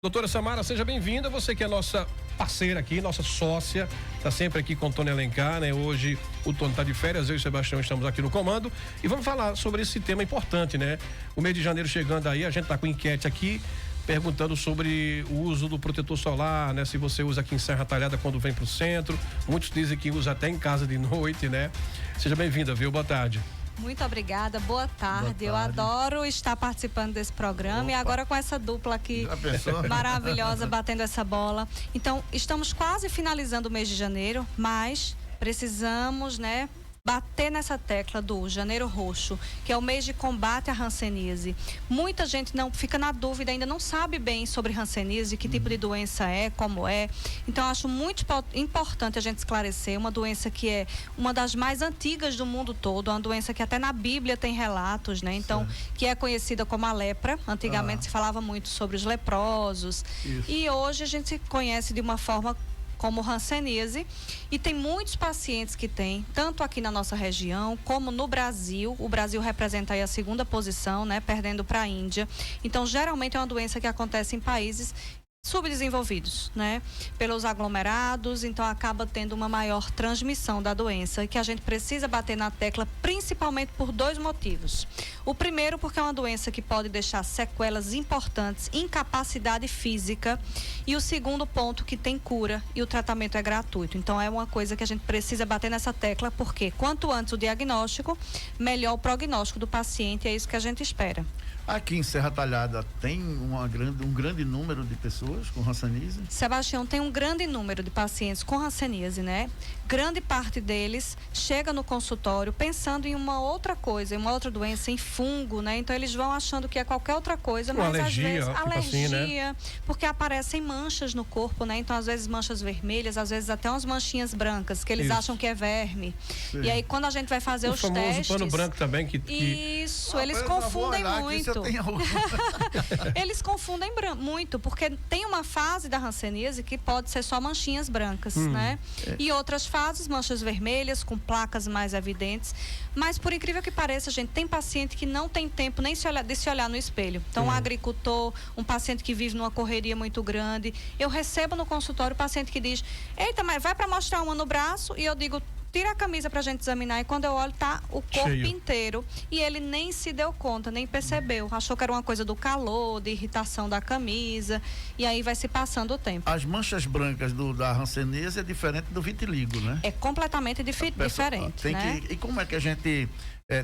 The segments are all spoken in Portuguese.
Doutora Samara, seja bem-vinda, você que é nossa parceira aqui, nossa sócia, está sempre aqui com o Tony Alencar, né? Hoje o Tony está de férias, eu e o Sebastião estamos aqui no comando e vamos falar sobre esse tema importante, né? O mês de janeiro chegando aí, a gente está com enquete aqui, perguntando sobre o uso do protetor solar, né? Se você usa aqui em Serra Talhada quando vem para o centro, muitos dizem que usa até em casa de noite, né? Seja bem-vinda, viu? Boa tarde. Muito obrigada, boa tarde. Eu adoro estar participando desse programa. E agora com essa dupla aqui maravilhosa, batendo essa bola. Então, estamos quase finalizando o mês de janeiro, mas precisamos, né, bater nessa tecla do Janeiro Roxo, que é o mês de combate à hanseníase. Muita gente não fica na dúvida, ainda não sabe bem sobre hanseníase, que tipo de doença é, como é. Então, acho muito importante a gente esclarecer uma doença que é uma das mais antigas do mundo todo, uma doença que até na Bíblia tem relatos, né? Então, que é conhecida como a lepra. Antigamente se falava muito sobre os leprosos. Isso. E hoje a gente conhece de uma forma como hanseníase, e tem muitos pacientes que têm, tanto aqui na nossa região, como no Brasil. O Brasil representa aí a segunda posição, né, perdendo para a Índia. Então, geralmente é uma doença que acontece em países subdesenvolvidos, né, pelos aglomerados, então acaba tendo uma maior transmissão da doença, que a gente precisa bater na tecla principalmente por dois motivos. O primeiro, porque é uma doença que pode deixar sequelas importantes, incapacidade física, e o segundo ponto, que tem cura e o tratamento é gratuito. Então é uma coisa que a gente precisa bater nessa tecla, porque quanto antes o diagnóstico, melhor o prognóstico do paciente, é isso que a gente espera. Aqui em Serra Talhada tem um grande número de pessoas com hanseníase? Sebastião, tem um grande número de pacientes com hanseníase, né? Grande parte deles chega no consultório pensando em uma outra coisa, em uma outra doença, em fungo, né? Então eles vão achando que é qualquer outra coisa, mas alergia, às vezes alergia, assim, né? Porque aparecem manchas no corpo, né? Então às vezes manchas vermelhas, às vezes até umas manchinhas brancas, que eles acham que é verme. Sim. E aí quando a gente vai fazer os testes... O pano branco também Isso, eles confundem muito. Eles confundem muito, porque tem uma fase da hanseníase que pode ser só manchinhas brancas, né? E outras fases, manchas vermelhas, com placas mais evidentes. Mas, por incrível que pareça, gente, tem paciente que não tem tempo nem de se olhar no espelho. Então, um agricultor, um paciente que vive numa correria muito grande. Eu recebo no consultório paciente que diz: eita, mas vai para mostrar uma no braço? E eu digo: tira a camisa pra gente examinar, e quando eu olho, tá o corpo inteiro. E ele nem se deu conta, nem percebeu. Achou que era uma coisa do calor, de irritação da camisa, e aí vai se passando o tempo. As manchas brancas da hanseníase é diferente do vitiligo, né? É completamente diferente, né? E como é que a gente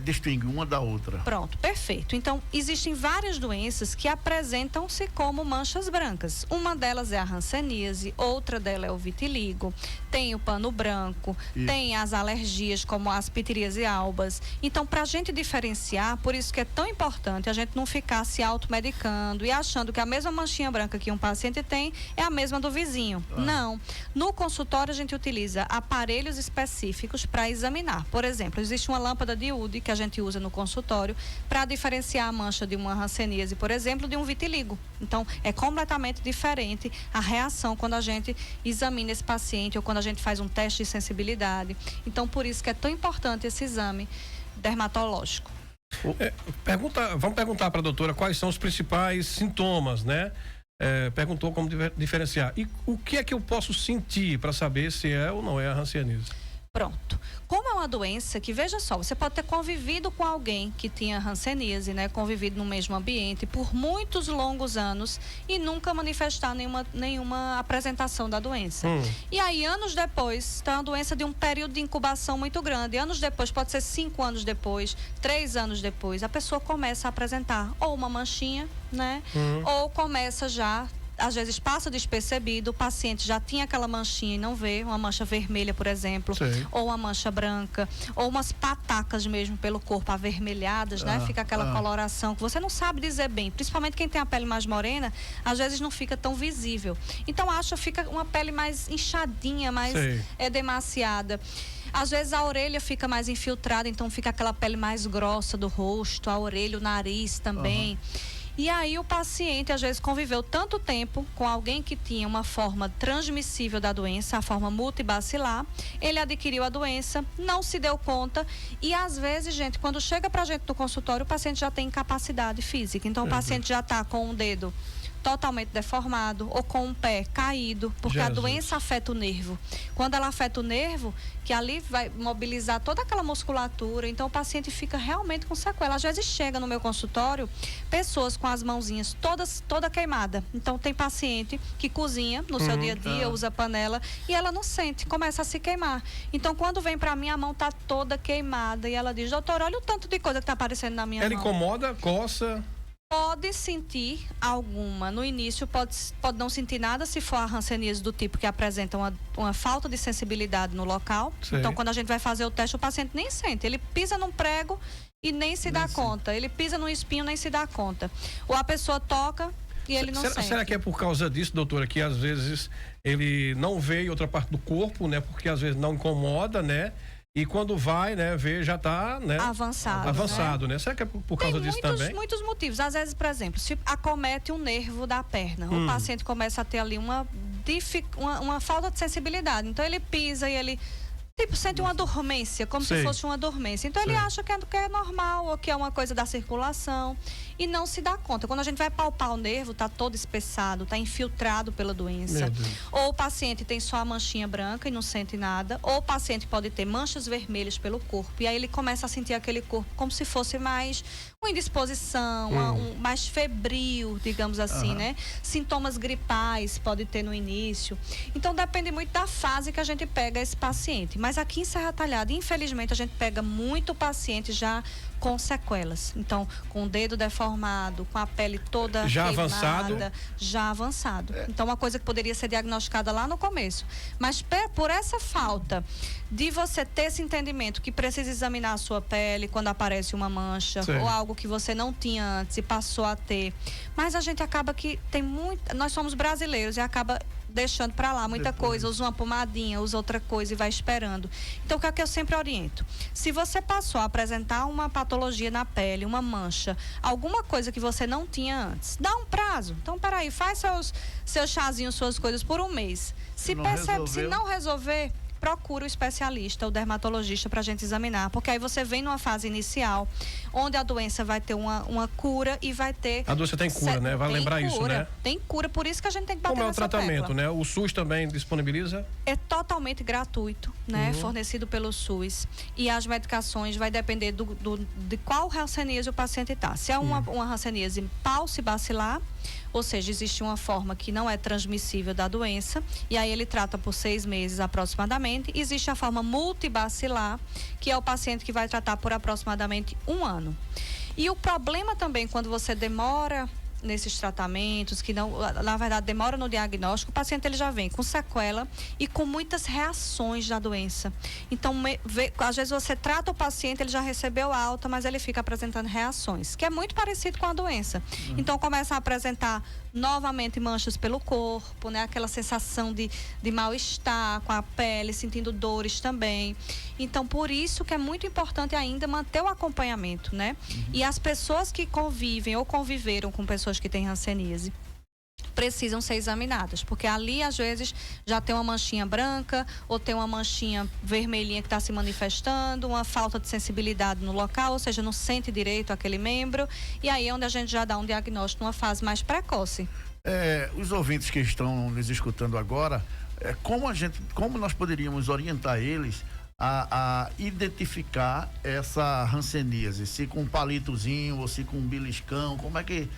distingue uma da outra? Pronto, perfeito. Então, existem várias doenças que apresentam-se como manchas brancas. Uma delas é a hanseníase, outra delas é o vitiligo, tem o pano branco, tem as alergias como as pitiríase albas. Então, para a gente diferenciar, por isso que é tão importante a gente não ficar se automedicando e achando que a mesma manchinha branca que um paciente tem é a mesma do vizinho. Não. No consultório, a gente utiliza aparelhos específicos para examinar. Por exemplo, existe uma lâmpada de UD que a gente usa no consultório para diferenciar a mancha de uma hanseníase, por exemplo, de um vitiligo. Então, é completamente diferente a reação quando a gente examina esse paciente ou quando a gente faz um teste de sensibilidade. Então, por isso que é tão importante esse exame dermatológico. Vamos perguntar para a doutora quais são os principais sintomas, né? Perguntou como diferenciar. E o que é que eu posso sentir para saber se é ou não é a hanseníase? Pronto. Como é uma doença que, veja só, você pode ter convivido com alguém que tinha hanseníase, né? Convivido no mesmo ambiente por muitos longos anos e nunca manifestar nenhuma apresentação da doença. E aí, anos depois, está uma doença de um período de incubação muito grande. Anos depois, pode ser 5 anos depois, 3 anos depois, a pessoa começa a apresentar ou uma manchinha, né? Ou começa já... Às vezes passa despercebido, o paciente já tinha aquela manchinha e não vê, uma mancha vermelha, por exemplo, ou uma mancha branca, ou umas patacas mesmo pelo corpo avermelhadas, né? Fica aquela coloração que você não sabe dizer bem, principalmente quem tem a pele mais morena, às vezes não fica tão visível. Então fica uma pele mais inchadinha, mais demasiada. Às vezes a orelha fica mais infiltrada, então fica aquela pele mais grossa do rosto, a orelha, o nariz também. E aí o paciente, às vezes, conviveu tanto tempo com alguém que tinha uma forma transmissível da doença, a forma multibacilar, ele adquiriu a doença, não se deu conta e, às vezes, gente, quando chega pra gente no consultório, o paciente já tem incapacidade física. Então, o paciente já está com um dedo totalmente deformado ou com um pé caído, porque a doença afeta o nervo. Quando ela afeta o nervo, que ali vai mobilizar toda aquela musculatura, então o paciente fica realmente com sequela. Às vezes chega no meu consultório pessoas com as mãozinhas toda queimada. Então tem paciente que cozinha no seu dia a dia, usa panela e ela não sente, começa a se queimar. Então quando vem para mim a mão tá toda queimada e ela diz: doutor, olha o tanto de coisa que tá aparecendo na minha mão. Ela incomoda, coça? Pode sentir alguma. No início pode não sentir nada se for a hanseníase do tipo que apresenta uma falta de sensibilidade no local. Sei. Então quando a gente vai fazer o teste, o paciente nem sente. Ele pisa num prego e nem se dá conta. Ele pisa num espinho, nem se dá conta. Ou a pessoa toca e ele não sente. Será que é por causa disso, doutora, que às vezes ele não vê em outra parte do corpo, né? Porque às vezes não incomoda, né? E quando vai, né, ver, já está, né? Avançado, né? Será que é por causa disso também? Muitos motivos. Às vezes, por exemplo, se acomete um nervo da perna, o paciente começa a ter ali uma falta de sensibilidade. Então, ele pisa e ele sente uma dormência, como se fosse uma dormência. Então, ele acha que é normal ou que é uma coisa da circulação e não se dá conta. Quando a gente vai palpar o nervo, está todo espessado, está infiltrado pela doença. Ou o paciente tem só a manchinha branca e não sente nada. Ou o paciente pode ter manchas vermelhas pelo corpo. E aí ele começa a sentir aquele corpo como se fosse mais uma indisposição, mais febril, digamos assim, né? Sintomas gripais pode ter no início. Então, depende muito da fase que a gente pega esse paciente. Mas aqui em Serra Talhada, infelizmente, a gente pega muito paciente já com sequelas. Então, com o dedo deformado, com a pele toda queimada, já avançado. Então, uma coisa que poderia ser diagnosticada lá no começo. Mas por essa falta de você ter esse entendimento que precisa examinar a sua pele quando aparece uma mancha ou algo que você não tinha antes e passou a ter. Mas a gente acaba que tem muito... Nós somos brasileiros e acaba deixando para lá muita coisa, usa uma pomadinha, usa outra coisa e vai esperando. Então, o que é que eu sempre oriento? Se você passou a apresentar uma patologia na pele, uma mancha, alguma coisa que você não tinha antes, dá um prazo. Então, peraí, faz seus chazinhos, suas coisas por um mês. Se não resolver, procura o especialista, o dermatologista, para a gente examinar, porque aí você vem numa fase inicial, onde a doença vai ter uma cura e vai ter... A doença tem cura, né? Vai lembrar isso, né? Tem cura, por isso que a gente tem que bater nessa tecla. Como é o tratamento, né? O SUS também disponibiliza? É totalmente gratuito, né? Fornecido pelo SUS. E as medicações vai depender de qual hanseníase o paciente está. Se é uma hanseníase paucibacilar, ou seja, existe uma forma que não é transmissível da doença, e aí ele trata por 6 meses aproximadamente. Existe a forma multibacilar, que é o paciente que vai tratar por aproximadamente 1 ano. E o problema também, quando você demora nesses tratamentos, que não, na verdade demora no diagnóstico, o paciente ele já vem com sequela e com muitas reações da doença. Então, às vezes você trata o paciente, ele já recebeu alta, mas ele fica apresentando reações, que é muito parecido com a doença. Então, começa a apresentar novamente manchas pelo corpo, né? Aquela sensação de mal-estar com a pele, sentindo dores também. Então, por isso que é muito importante ainda manter o acompanhamento, né? E as pessoas que convivem ou conviveram com pessoas que têm hanseníase precisam ser examinadas, porque ali às vezes já tem uma manchinha branca ou tem uma manchinha vermelhinha que está se manifestando, uma falta de sensibilidade no local, ou seja, não sente direito aquele membro, e aí é onde a gente já dá um diagnóstico numa fase mais precoce. Os ouvintes que estão nos escutando agora, como nós poderíamos orientar eles a identificar essa hanseníase, se com um palitozinho ou se com um beliscão, como é que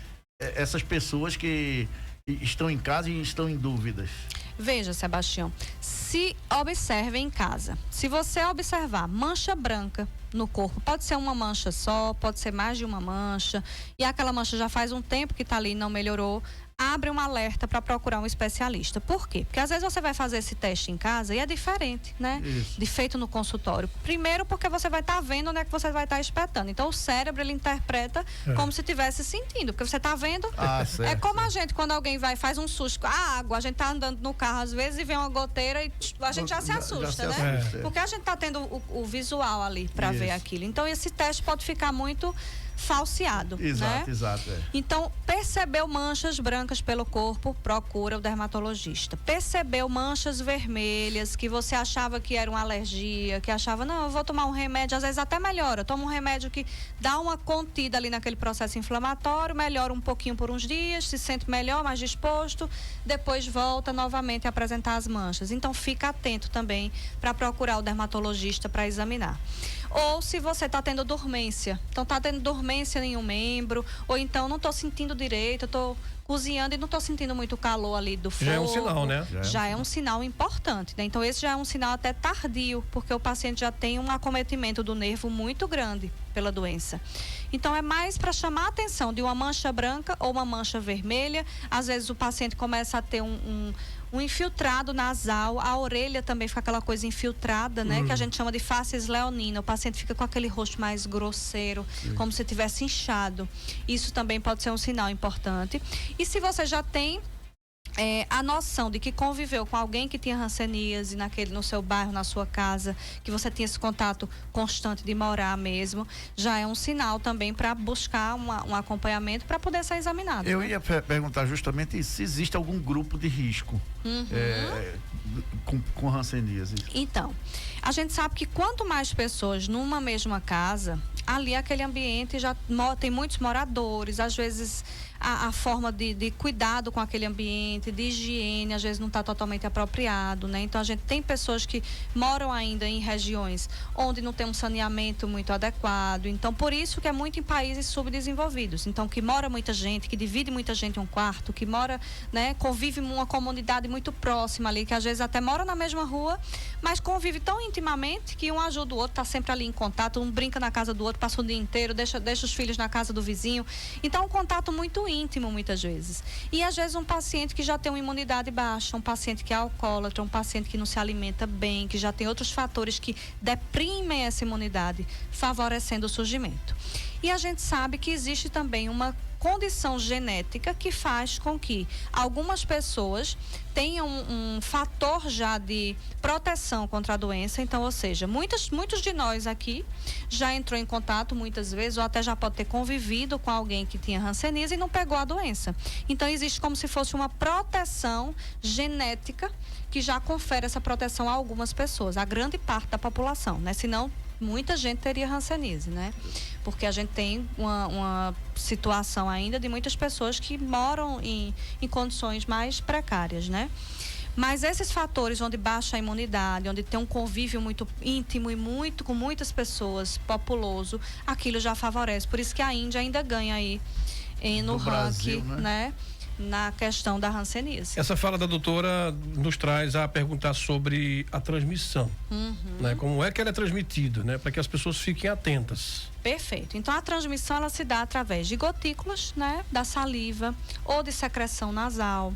essas pessoas que estão em casa e estão em dúvidas? Veja, Sebastião, se observe em casa. Se você observar mancha branca no corpo, pode ser uma mancha só, pode ser mais de uma mancha, e aquela mancha já faz um tempo que está ali e não melhorou, abre um alerta para procurar um especialista. Por quê? Porque às vezes você vai fazer esse teste em casa e é diferente, né? De feito no consultório. Primeiro porque você vai estar vendo onde é que você vai estar espetando. Então o cérebro, ele interpreta como se estivesse sentindo, porque você está vendo. É como a gente, quando alguém faz um susto, a água, a gente está andando no carro às vezes e vê uma goteira e a gente já se assusta, né? Porque a gente está tendo o visual ali para ver aquilo. Então esse teste pode ficar muito falseado. Exato, né? exato. Então, percebeu manchas brancas pelo corpo, procura o dermatologista. Percebeu manchas vermelhas, que você achava que era uma alergia, que achava, não, eu vou tomar um remédio, às vezes até melhora. Toma um remédio que dá uma contida ali naquele processo inflamatório, melhora um pouquinho por uns dias, se sente melhor, mais disposto, depois volta novamente a apresentar as manchas. Então, fica atento também para procurar o dermatologista para examinar. Ou se você está tendo dormência. Então, está tendo dormência em um membro, ou então não estou sentindo direito, estou cozinhando e não estou sentindo muito calor ali do fogo. Já é um sinal, né? Já é um sinal importante, né? Então, esse já é um sinal até tardio, porque o paciente já tem um acometimento do nervo muito grande pela doença. Então, é mais para chamar a atenção de uma mancha branca ou uma mancha vermelha. Às vezes, o paciente começa a ter um infiltrado nasal, a orelha também fica aquela coisa infiltrada, né? Que a gente chama de facies leonina. O paciente fica com aquele rosto mais grosseiro, como se tivesse inchado. Isso também pode ser um sinal importante. E se você já tem a noção de que conviveu com alguém que tinha hanseníase no seu bairro, na sua casa, que você tinha esse contato constante de morar mesmo, já é um sinal também para buscar um acompanhamento para poder ser examinado. Eu ia perguntar justamente isso, se existe algum grupo de risco com hanseníase. Então, a gente sabe que quanto mais pessoas numa mesma casa, ali aquele ambiente já tem muitos moradores, às vezes a forma de cuidado com aquele ambiente, de higiene, às vezes não está totalmente apropriado, né? Então, a gente tem pessoas que moram ainda em regiões onde não tem um saneamento muito adequado. Então, por isso que é muito em países subdesenvolvidos. Então, que mora muita gente, que divide muita gente em um quarto, que mora, né, convive em uma comunidade muito próxima ali, que às vezes até mora na mesma rua, mas convive tão intimamente que um ajuda o outro, está sempre ali em contato, um brinca na casa do outro, passa o dia inteiro, deixa os filhos na casa do vizinho. Então, um contato muito íntimo muitas vezes. E às vezes um paciente que já tem uma imunidade baixa, um paciente que é alcoólatra, um paciente que não se alimenta bem, que já tem outros fatores que deprimem essa imunidade, favorecendo o surgimento. E a gente sabe que existe também uma condição genética que faz com que algumas pessoas tenham um fator já de proteção contra a doença. Então, ou seja, muitos de nós aqui já entrou em contato muitas vezes, ou até já pode ter convivido com alguém que tinha hanseníase e não pegou a doença. Então, existe como se fosse uma proteção genética que já confere essa proteção a algumas pessoas, a grande parte da população, né? Senão, muita gente teria hanseníase, né? Porque a gente tem uma situação ainda de muitas pessoas que moram em condições mais precárias, né? Mas esses fatores onde baixa a imunidade, onde tem um convívio muito íntimo e com muitas pessoas, populoso, aquilo já favorece. Por isso que a Índia ainda ganha aí no ranking, né? Na questão da hanseníase. Essa fala da doutora nos traz a perguntar sobre a transmissão, né? Como é que ela é transmitida, né? Para que as pessoas fiquem atentas. Perfeito. Então, a transmissão ela se dá através de gotículas, né? Da saliva ou de secreção nasal.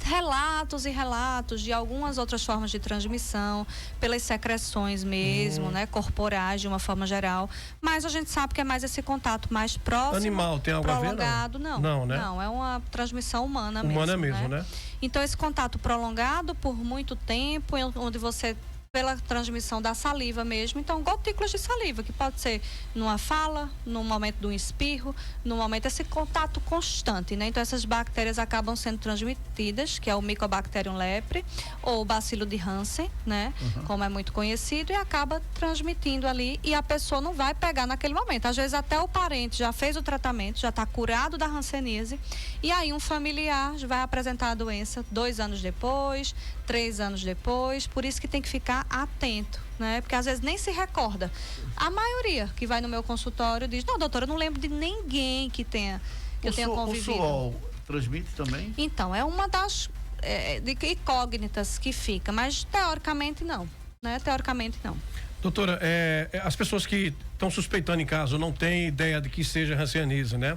Relatos e relatos de algumas outras formas de transmissão, pelas secreções mesmo, né? Corporais, de uma forma geral. Mas a gente sabe que é mais esse contato mais próximo. Animal, tem algo prolongado, a ver? Não, né? Não, é uma transmissão humana mesmo. Humana mesmo, né? Então, esse contato prolongado por muito tempo, onde você pela transmissão da saliva mesmo. Então, gotículas de saliva, que pode ser numa fala, no momento de um espirro, no momento esse contato constante, né? Então, essas bactérias acabam sendo transmitidas, que é o Mycobacterium leprae ou o bacilo de Hansen, né? Como é muito conhecido, e acaba transmitindo ali e a pessoa não vai pegar naquele momento. Às vezes até o parente já fez o tratamento, já está curado da hanseníase, e aí um familiar vai apresentar a doença 2 anos depois, 3 anos depois. Por isso que tem que ficar atento, né? Porque às vezes nem se recorda. A maioria que vai no meu consultório diz: não, doutora, eu não lembro de ninguém que tenha convivido. O suor transmite também? Então, é uma das incógnitas que fica, mas teoricamente não, né? Teoricamente não. Doutora, as pessoas que estão suspeitando em casa ou não têm ideia de que seja hanseníase, né?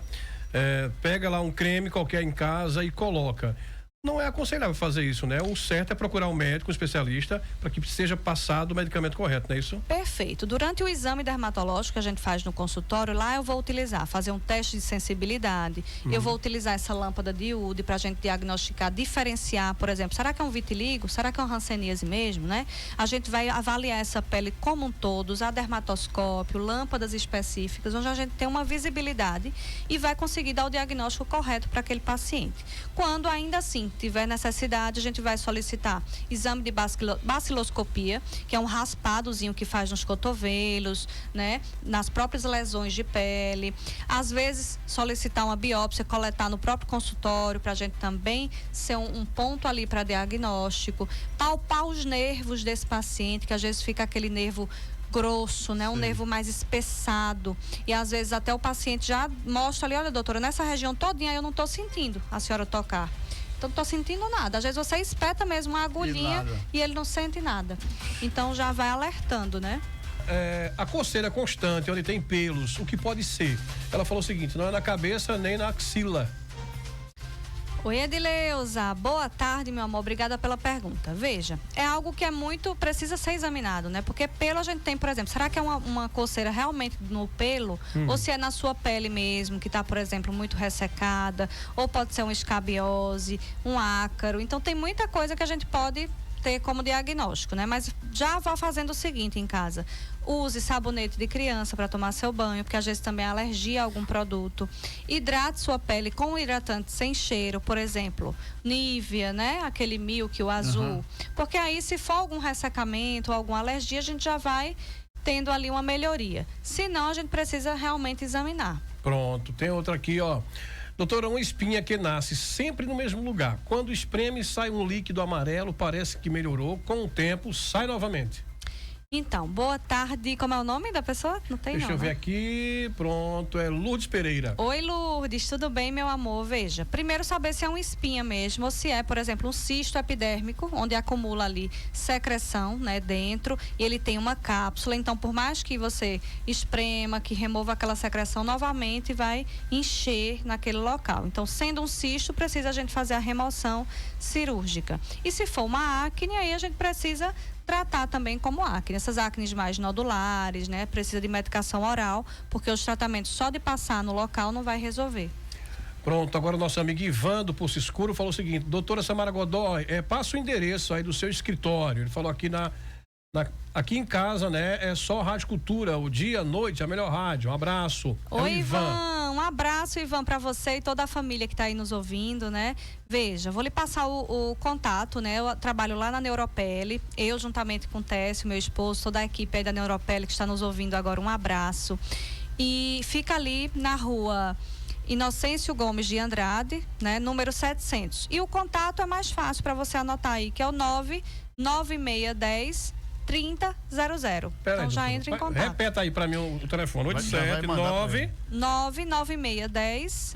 Pega lá um creme qualquer em casa e coloca. não é aconselhável fazer isso, né? O certo é procurar um médico, um especialista, para que seja passado o medicamento correto, não é isso? Perfeito. Durante o exame dermatológico que a gente faz no consultório, lá eu vou fazer um teste de sensibilidade, eu vou utilizar essa lâmpada de Wood para a gente diagnosticar, diferenciar, por exemplo, será que é um vitiligo? Será que é uma hanseníase mesmo, né? A gente vai avaliar essa pele como um todo, usar dermatoscópio, lâmpadas específicas, onde a gente tem uma visibilidade e vai conseguir dar o diagnóstico correto para aquele paciente. Quando ainda assim tiver necessidade, a gente vai solicitar exame de baciloscopia, que é um raspadozinho que faz nos cotovelos, né? Nas próprias lesões de pele. Às vezes, solicitar uma biópsia, coletar no próprio consultório, para a gente também ser um ponto ali para diagnóstico. Palpar os nervos desse paciente, que às vezes fica aquele nervo grosso, né? Um nervo mais espessado. E às vezes até o paciente já mostra ali, olha, doutora, nessa região todinha eu não estou sentindo a senhora tocar. Então, não estou sentindo nada. Às vezes você espeta mesmo uma agulhinha e ele não sente nada. Então, já vai alertando, né? A coceira constante, onde tem pelos, o que pode ser? Ela falou o seguinte, não é na cabeça nem na axila. Oi, Edileuza. Boa tarde, meu amor. Obrigada pela pergunta. Veja, é algo que precisa ser examinado, né? Porque pelo a gente tem, por exemplo, será que é uma coceira realmente no pelo? Ou se é na sua pele mesmo, que está, por exemplo, muito ressecada? Ou pode ser uma escabiose, um ácaro. Então, tem muita coisa que a gente pode ter como diagnóstico, né? Mas já vá fazendo o seguinte em casa. Use sabonete de criança para tomar seu banho, porque às vezes também é alergia a algum produto. Hidrate sua pele com um hidratante sem cheiro, por exemplo, Nivea, né? Aquele Milk, o azul. Porque aí, se for algum ressecamento ou alguma alergia, a gente já vai tendo ali uma melhoria. Se não, a gente precisa realmente examinar. Pronto, tem outra aqui, ó. Doutora, uma espinha que nasce sempre no mesmo lugar. Quando espreme, sai um líquido amarelo, parece que melhorou. Com o tempo, sai novamente. Então, boa tarde. Como é o nome da pessoa? Não tem. Deixa eu ver aqui. Pronto, é Lourdes Pereira. Oi, Lourdes. Tudo bem, meu amor? Veja, primeiro saber se é uma espinha mesmo ou se é, por exemplo, um cisto epidérmico, onde acumula ali secreção, né, dentro, e ele tem uma cápsula. Então, por mais que você esprema, que remova aquela secreção, novamente vai encher naquele local. Então, sendo um cisto, precisa a gente fazer a remoção cirúrgica. E se for uma acne, aí a gente precisa tratar também como acne. Essas acnes mais nodulares, né? Precisa de medicação oral, porque os tratamentos só de passar no local não vai resolver. Pronto, agora o nosso amigo Ivan do Poço Escuro falou o seguinte, doutora Samara Godoy, passa o endereço aí do seu escritório. Ele falou aqui aqui em casa, né? É só Rádio Cultura, o dia, a noite, a melhor rádio. Um abraço. Oi, Ivan. Um abraço, Ivan, para você e toda a família que está aí nos ouvindo, né? Veja, vou lhe passar o contato, né? Eu trabalho lá na Neuropele, eu juntamente com o Técio, meu esposo, toda a equipe aí da Neuropele que está nos ouvindo agora, um abraço. E fica ali na rua Inocêncio Gomes de Andrade, né? Número 700. E o contato é mais fácil para você anotar aí, que é o 99610 3000. Então já entra em contato. Repeta aí para mim o telefone. 879 99610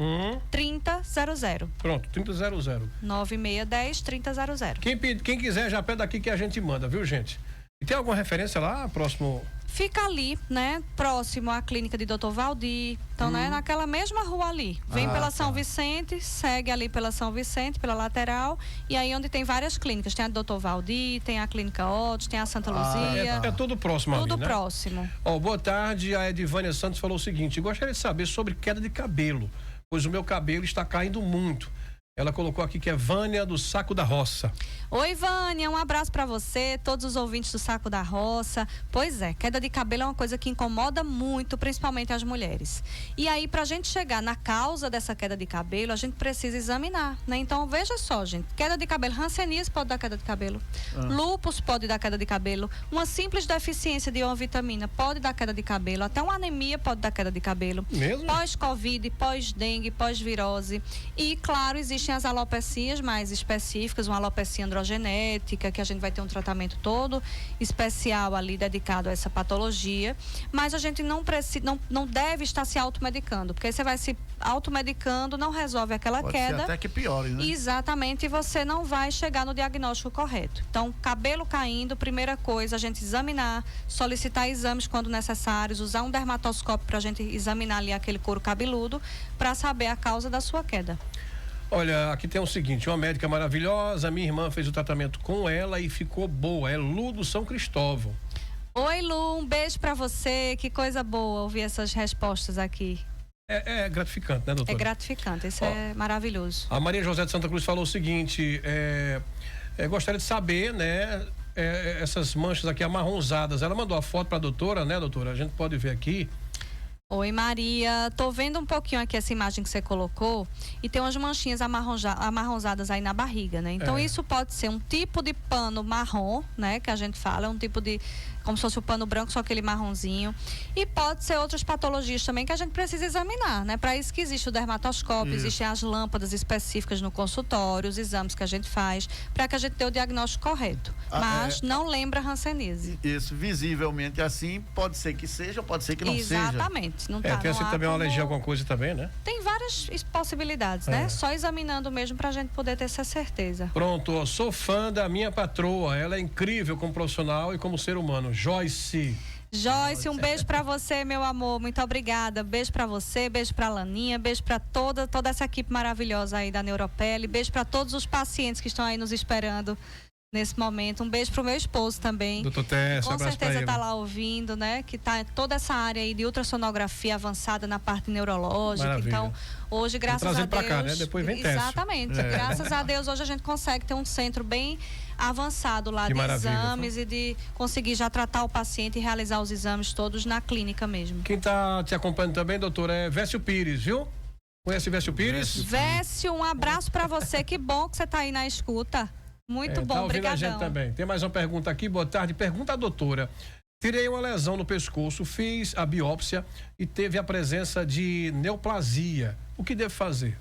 3000. Pronto, 3000. 9610 3000. Quem quiser já pede aqui que a gente manda, viu, gente? E tem alguma referência lá, próximo? Fica ali, né? Próximo à clínica de Dr. Valdir. Então, né? Naquela mesma rua ali. Vem pela São Vicente, segue ali pela São Vicente, pela lateral. E aí onde tem várias clínicas. Tem a Dr. Valdir, tem a Clínica Otis, tem a Santa Luzia. É tudo próximo tudo ali, né? próximo. Boa tarde, a Edivânia Santos falou o seguinte, gostaria de saber sobre queda de cabelo, pois o meu cabelo está caindo muito. Ela colocou aqui que é Vânia do Saco da Roça. Oi, Vânia, um abraço para você, todos os ouvintes do Saco da Roça. Pois é, queda de cabelo é uma coisa que incomoda muito, principalmente as mulheres. E aí, pra gente chegar na causa dessa queda de cabelo, a gente precisa examinar, né? Então, veja só, gente, queda de cabelo, hanseníase pode dar queda de cabelo, lúpus pode dar queda de cabelo, uma simples deficiência de uma vitamina pode dar queda de cabelo, até uma anemia pode dar queda de cabelo. Mesmo? Pós-Covid, pós-dengue, pós-virose. E, claro, existem as alopecias mais específicas, uma alopecia androgenética, que a gente vai ter um tratamento todo especial ali dedicado a essa patologia, mas a gente não deve estar se automedicando, porque aí você vai se automedicando, não resolve aquela queda. Ser até que piore, né? Exatamente, e você não vai chegar no diagnóstico correto. Então, cabelo caindo, primeira coisa, a gente examinar, solicitar exames quando necessários, usar um dermatoscópio para a gente examinar ali aquele couro cabeludo, para saber a causa da sua queda. Olha, aqui tem o seguinte, uma médica maravilhosa, minha irmã fez o tratamento com ela e ficou boa, é Lu do São Cristóvão. Oi, Lu, um beijo pra você, que coisa boa ouvir essas respostas aqui. É gratificante, né, doutora? É gratificante, isso é maravilhoso. A Maria José de Santa Cruz falou o seguinte, gostaria de saber, né, essas manchas aqui amarronzadas, ela mandou a foto pra doutora, né, doutora? A gente pode ver aqui. Oi, Maria. Tô vendo um pouquinho aqui essa imagem que você colocou e tem umas manchinhas amarronzadas aí na barriga, né? Então, isso pode ser um tipo de pano marrom, né? Que a gente fala, um tipo de... como se fosse o pano branco, só aquele marronzinho. E pode ser outras patologias também que a gente precisa examinar, né? Para isso que existe o dermatoscópio, existem as lâmpadas específicas no consultório, os exames que a gente faz, para que a gente dê o diagnóstico correto. Mas não lembra hanseníase. Isso, visivelmente assim, pode ser que seja, pode ser que não seja. Exatamente. Não tá, tem assim também uma alergia a alguma coisa também, né? Tem várias possibilidades, né? Só examinando mesmo pra gente poder ter essa certeza. Pronto, sou fã da minha patroa, ela é incrível como profissional e como ser humano. Joyce, um beijo pra você, meu amor, muito obrigada. Beijo pra você, beijo pra Laninha, beijo pra toda essa equipe maravilhosa aí da Neuropele, beijo pra todos os pacientes que estão aí nos esperando nesse momento. Um beijo pro meu esposo também. Doutor Tess, com certeza tá lá ouvindo, né? Que tá toda essa área aí de ultrassonografia avançada na parte neurológica. Maravilha. Então, hoje, graças a Deus... pra cá, né? Depois vem teste. Exatamente. Graças a Deus, hoje a gente consegue ter um centro bem avançado lá de exames e de conseguir já tratar o paciente e realizar os exames todos na clínica mesmo. Quem tá te acompanhando também, doutor, é Vécio Pires, viu? Conhece Vécio Pires? Vécio, um abraço pra você. Que bom que você tá aí na escuta. Muito bom, tá ouvindo obrigadão. a gente também. Tem mais uma pergunta aqui, boa tarde. Pergunta à doutora. Tirei uma lesão no pescoço, fiz a biópsia e teve a presença de neoplasia. O que devo fazer?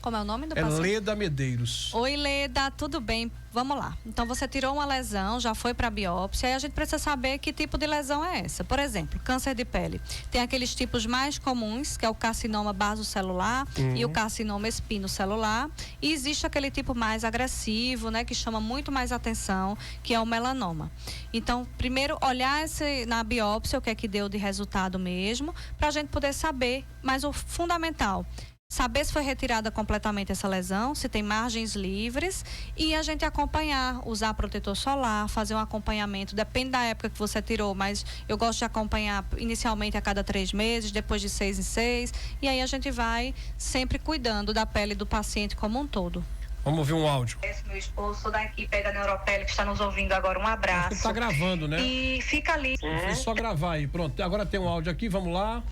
Como é o nome do paciente? Leda Medeiros. Oi, Leda, tudo bem? Vamos lá. Então, você tirou uma lesão, já foi para biópsia, e a gente precisa saber que tipo de lesão é essa. Por exemplo, câncer de pele. Tem aqueles tipos mais comuns, que é o carcinoma basocelular e o carcinoma espinocelular. E existe aquele tipo mais agressivo, né, que chama muito mais atenção, que é o melanoma. Então, primeiro, olhar na biópsia o que é que deu de resultado mesmo, para a gente poder saber, mas o fundamental... saber se foi retirada completamente essa lesão, se tem margens livres e a gente acompanhar, usar protetor solar, fazer um acompanhamento, depende da época que você tirou, mas eu gosto de acompanhar inicialmente a cada 3 meses, depois de 6 em 6, e aí a gente vai sempre cuidando da pele do paciente como um todo. Vamos ouvir um áudio. Meu esposo, sou da equipe da Neuropele que está nos ouvindo agora, um abraço. Ele tá gravando, né? E fica ali. É só gravar aí, pronto. Agora tem um áudio aqui, vamos lá.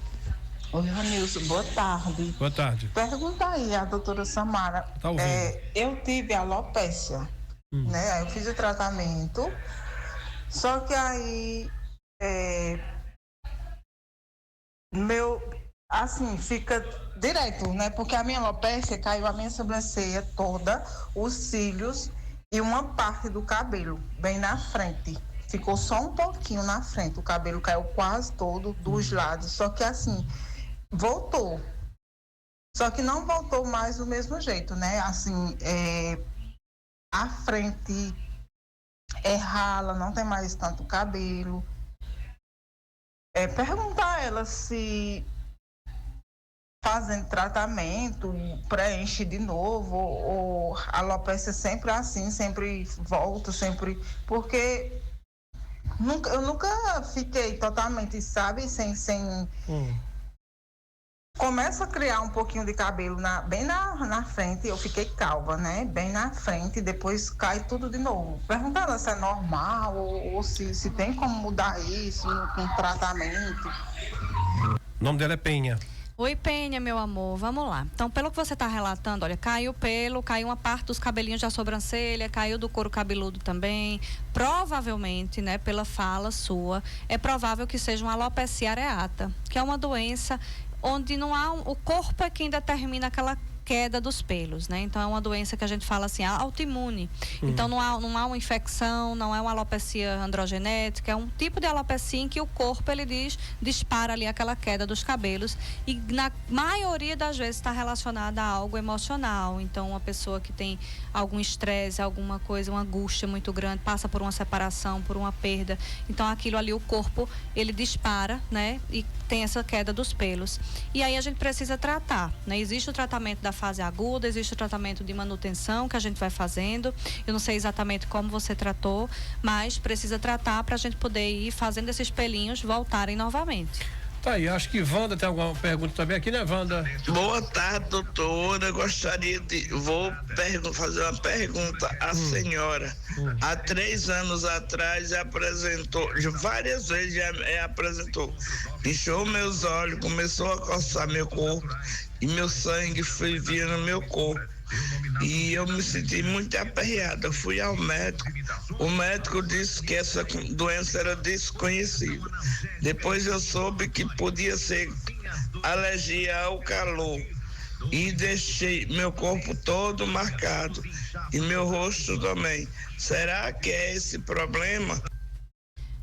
Oi, Ranilson, boa tarde. Boa tarde. Pergunta aí a doutora Samara. Tá ouvindo. Eu tive alopécia, né? Aí eu fiz o tratamento, só que aí fica direto, né? Porque a minha alopécia caiu a minha sobrancelha toda, os cílios e uma parte do cabelo, bem na frente. Ficou só um pouquinho na frente, o cabelo caiu quase todo dos lados, só que assim... voltou. Só que não voltou mais do mesmo jeito, né? Assim, a frente é rala, não tem mais tanto cabelo. Perguntar a ela se fazendo tratamento preenche de novo ou a alopecia sempre assim, sempre volta, sempre... Porque eu nunca fiquei totalmente, sabe, sem... Começa a criar um pouquinho de cabelo bem na frente, eu fiquei calva, né? Bem na frente, depois cai tudo de novo. Perguntando se é normal ou se tem como mudar isso com tratamento. O nome dela é Penha. Oi, Penha, meu amor, vamos lá. Então, pelo que você está relatando, olha, caiu pelo, caiu uma parte dos cabelinhos da sobrancelha, caiu do couro cabeludo também. Provavelmente, né, pela fala sua, é provável que seja uma alopecia areata, que é uma doença onde não há o corpo é quem determina aquela queda dos pelos, né? Então é uma doença que a gente fala assim, autoimune. Então não há uma infecção, não é uma alopecia androgenética, é um tipo de alopecia em que o corpo ele dispara ali aquela queda dos cabelos e na maioria das vezes está relacionada a algo emocional. Então uma pessoa que tem algum estresse, alguma coisa, uma angústia muito grande, passa por uma separação, por uma perda. Então aquilo ali o corpo ele dispara, né? E tem essa queda dos pelos. E aí a gente precisa tratar, né? Existe o tratamento da da fase aguda, existe o tratamento de manutenção que a gente vai fazendo. Eu não sei exatamente como você tratou, mas precisa tratar para a gente poder ir fazendo esses pelinhos voltarem novamente. Tá aí, acho que Wanda tem alguma pergunta também aqui, né, Wanda? Boa tarde, doutora. Gostaria de. Fazer uma pergunta à senhora. Há 3 anos atrás apresentou, várias vezes já apresentou. Inchou meus olhos, começou a coçar meu corpo e meu sangue fervia no meu corpo. E eu me senti muito aperreada. Eu fui ao médico. O médico disse que essa doença era desconhecida. Depois eu soube que podia ser alergia ao calor. E deixei meu corpo todo marcado. E meu rosto também. Será que é esse problema?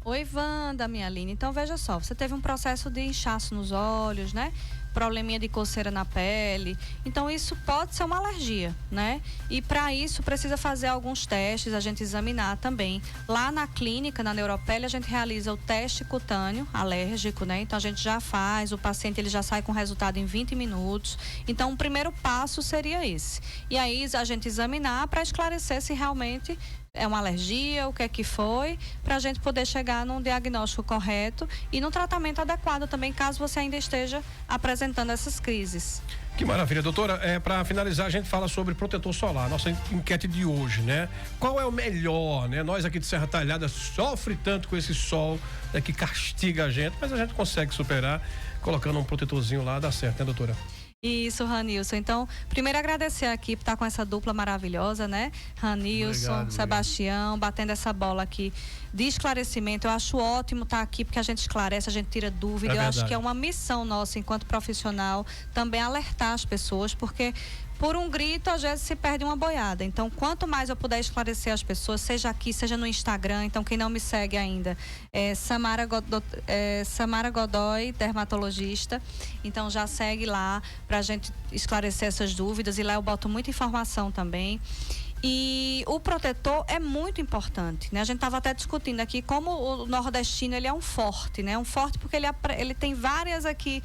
Oi, Wanda, minha linda. Então, veja só, você teve um processo de inchaço nos olhos, né? Probleminha de coceira na pele. Então, isso pode ser uma alergia, né? E para isso, precisa fazer alguns testes, a gente examinar também. Lá na clínica, na Neuropele, a gente realiza o teste cutâneo alérgico, né? Então, a gente já faz, o paciente ele já sai com resultado em 20 minutos. Então, o primeiro passo seria esse. E aí, a gente examinar para esclarecer se realmente é uma alergia, o que é que foi, para a gente poder chegar num diagnóstico correto e num tratamento adequado também, caso você ainda esteja apresentando essas crises. Que maravilha, doutora. Para finalizar, a gente fala sobre protetor solar, nossa enquete de hoje, né? Qual é o melhor, né? Nós aqui de Serra Talhada sofre tanto com esse sol, né, que castiga a gente, mas a gente consegue superar colocando um protetorzinho lá, dá certo, né, doutora? Isso, Ranilson. Então, primeiro agradecer aqui por estar com essa dupla maravilhosa, né? Ranilson, obrigado, Sebastião, batendo essa bola aqui de esclarecimento. Eu acho ótimo estar aqui porque a gente esclarece, a gente tira dúvida. Eu acho que é uma missão nossa enquanto profissional também alertar as pessoas, porque por um grito, às vezes se perde uma boiada. Então, quanto mais eu puder esclarecer as pessoas, seja aqui, seja no Instagram. Então, quem não me segue ainda, Samara Godoy, dermatologista. Então, já segue lá para a gente esclarecer essas dúvidas. E lá eu boto muita informação também. E o protetor é muito importante, né? A gente estava até discutindo aqui como o nordestino ele é um forte, né? Um forte porque ele tem várias aqui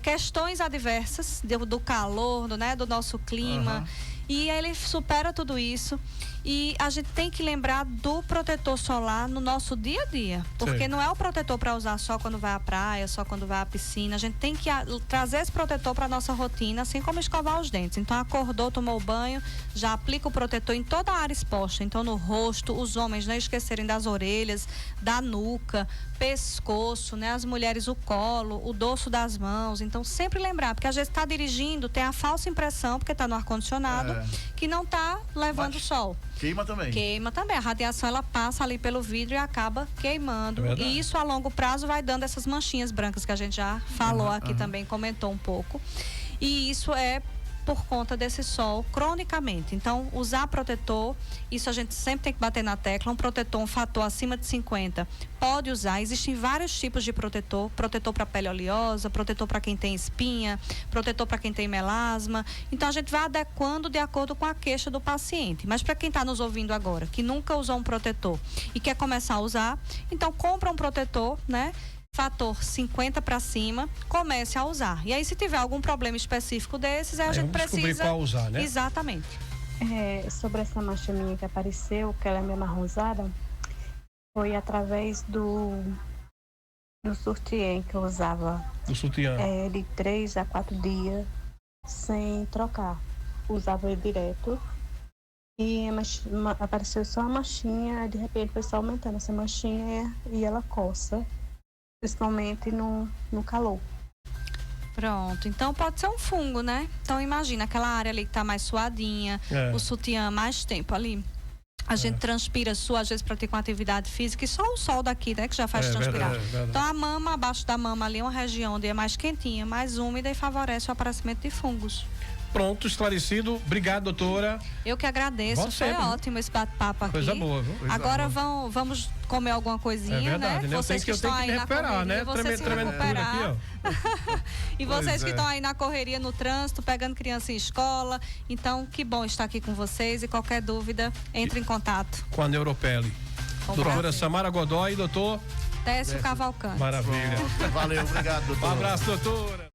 questões adversas do calor, do nosso clima. E ele supera tudo isso. E a gente tem que lembrar do protetor solar no nosso dia a dia. Porque não é o protetor para usar só quando vai à praia, só quando vai à piscina. A gente tem que trazer esse protetor para nossa rotina, assim como escovar os dentes. Então, acordou, tomou banho, já aplica o protetor em toda a área exposta. Então, no rosto, os homens não esquecerem das orelhas, da nuca, pescoço, né? As mulheres o colo, o dorso das mãos. Então, sempre lembrar, porque às vezes está dirigindo, tem a falsa impressão, porque está no ar-condicionado, que não está levando sol. Queima também. Queima também. A radiação, ela passa ali pelo vidro e acaba queimando. E isso, a longo prazo, vai dando essas manchinhas brancas que a gente já falou aqui também, comentou um pouco. E isso é por conta desse sol cronicamente. Então, usar protetor, isso a gente sempre tem que bater na tecla. Um protetor, um fator acima de 50, pode usar. Existem vários tipos de protetor. Protetor para pele oleosa, protetor para quem tem espinha, protetor para quem tem melasma. Então, a gente vai adequando de acordo com a queixa do paciente. Mas para quem está nos ouvindo agora, que nunca usou um protetor e quer começar a usar, então compra um protetor, né? Fator 50 para cima, comece a usar. E aí, se tiver algum problema específico desses, aí a gente precisa qual usar, né? Exatamente. Sobre essa mancha minha que apareceu, que ela é meio amarronzada, foi através do sutiã que eu usava. Do sutiã? De 3 a 4 dias sem trocar. Usava ele direto. E apareceu só uma manchinha, de repente foi só aumentando essa manchinha e ela coça. Principalmente no calor. Pronto, então pode ser um fungo, né? Então imagina aquela área ali que tá mais suadinha, o sutiã mais tempo ali. A gente transpira às vezes pratica uma atividade física e só o sol daqui, né, que já faz transpirar. Verdade. Então a mama, abaixo da mama ali é uma região onde é mais quentinha, mais úmida e favorece o aparecimento de fungos. Pronto, esclarecido. Obrigado, doutora. Eu que agradeço. Foi ótimo esse bate-papo aqui. Coisa boa, viu? Agora vamos comer alguma coisinha, verdade, né? Vocês que estão aí na correria, né? Vocês se recuperar. E vocês que estão aí na correria, no trânsito, pegando criança em escola. Então, que bom estar aqui com vocês. E qualquer dúvida, entre em contato. Com a Neuropele. Doutora Samara Godoy e doutor Técio Cavalcante. Maravilha. Valeu, obrigado, doutor. Um abraço, doutora.